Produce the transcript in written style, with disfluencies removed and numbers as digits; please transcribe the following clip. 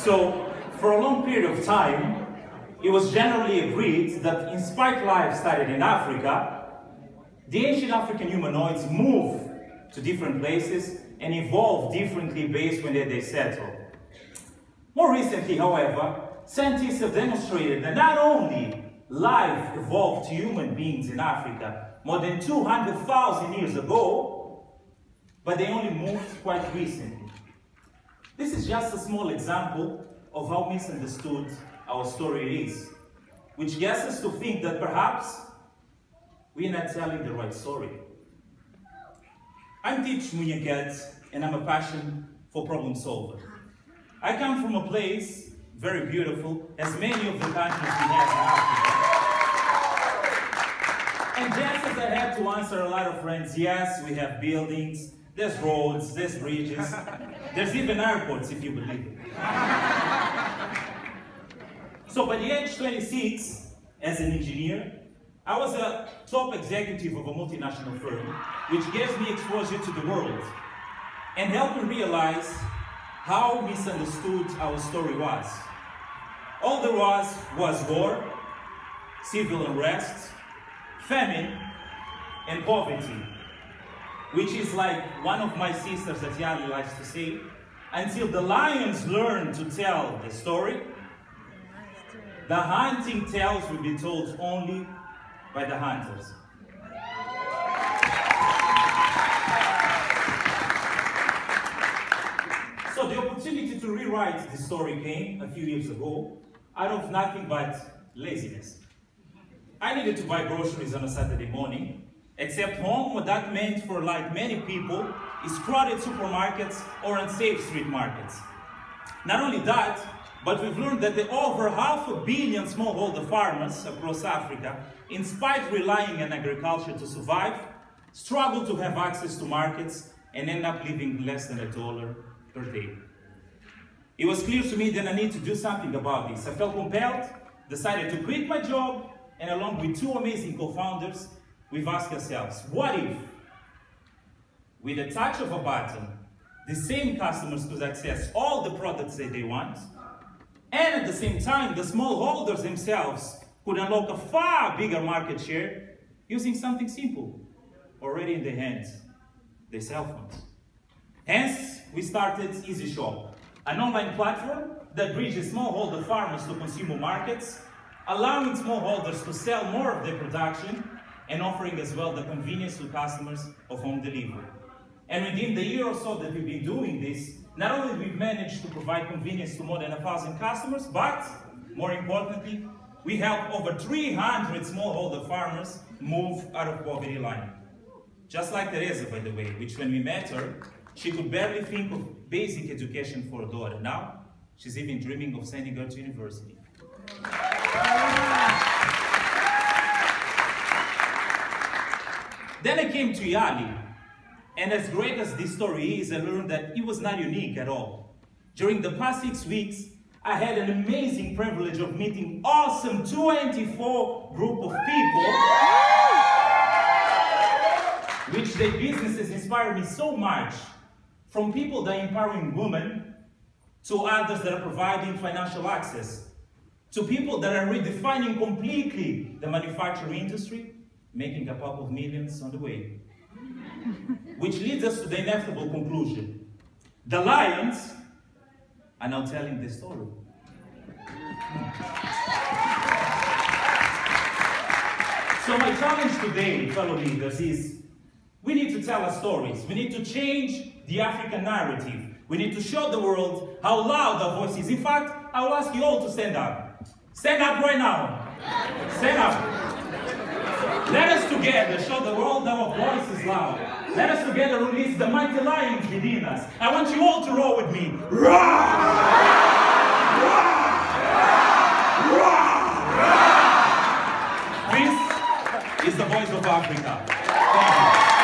So, for a long period of time, it was generally agreed that inspired life started in Africa. The ancient African humanoids moved to different places and evolved differently based on where they settled. More recently, however, scientists have demonstrated that not only life evolved to human beings in Africa more than 200,000 years ago, but they only moved quite recently. This is just a small example of how misunderstood our story is, which gets us to think that perhaps we're not telling the right story. I'm Teach Munyaket, and I'm a passion for problem solving. I come from a place very beautiful, as many of the countries we have in Africa. And just as I had to answer a lot of friends, yes, we have buildings, there's roads, there's bridges, there's even airports, if you believe it. So by the age 26, as an engineer, I was a top executive of a multinational firm, which gave me exposure to the world and helped me realize how misunderstood our story was. All there was war, civil unrest, famine, and poverty, which is like one of my sisters that Yali likes to say, until the lions learn to tell the story, the hunting tales will be told only by the hunters. So the opportunity to rewrite the story came a few years ago out of nothing but laziness. I needed to buy groceries on a Saturday morning, except home, what that meant for like many people is crowded supermarkets or unsafe street markets. Not only that, but we've learned that there are over 500 million smallholder farmers across Africa, in spite of relying on agriculture to survive, struggle to have access to markets and end up living less than $1 per day. It was clear to me that I need to do something about this. I felt compelled, decided to quit my job, and along with two amazing co-founders, we've asked ourselves, what if, with a touch of a button, the same customers could access all the products that they want, and at the same time, the smallholders themselves could unlock a far bigger market share using something simple, already in their hands, their cell phones. Hence, we started Izyshop, an online platform that bridges smallholder farmers to consumer markets, allowing smallholders to sell more of their production and offering as well the convenience to customers of home delivery. And within the year or so that we've been doing this, not only we've managed to provide convenience to more than 1,000 customers, but more importantly, we helped over 300 smallholder farmers move out of poverty line. Just like Teresa, by the way, which when we met her, she could barely think of basic education for a daughter. Now, she's even dreaming of sending her to university. Then I came to Yali, and as great as this story is, I learned that it was not unique at all. During the past 6 weeks, I had an amazing privilege of meeting awesome 24 group of people, which their businesses inspire me so much. From people that are empowering women, to others that are providing financial access, to people that are redefining completely the manufacturing industry, making a couple of millions on the way. Which leads us to the inevitable conclusion. The lions are now telling the story. So my challenge today, fellow leaders, is we need to tell our stories. We need to change the African narrative. We need to show the world how loud our voice is. In fact, I will ask you all to stand up. Stand up right now. Stand up. Let us together show the world that our voice is loud. Let us together release the mighty lions within us. I want you all to roar with me. Roar! Roar! Roar! This is the voice of Africa. Thank you.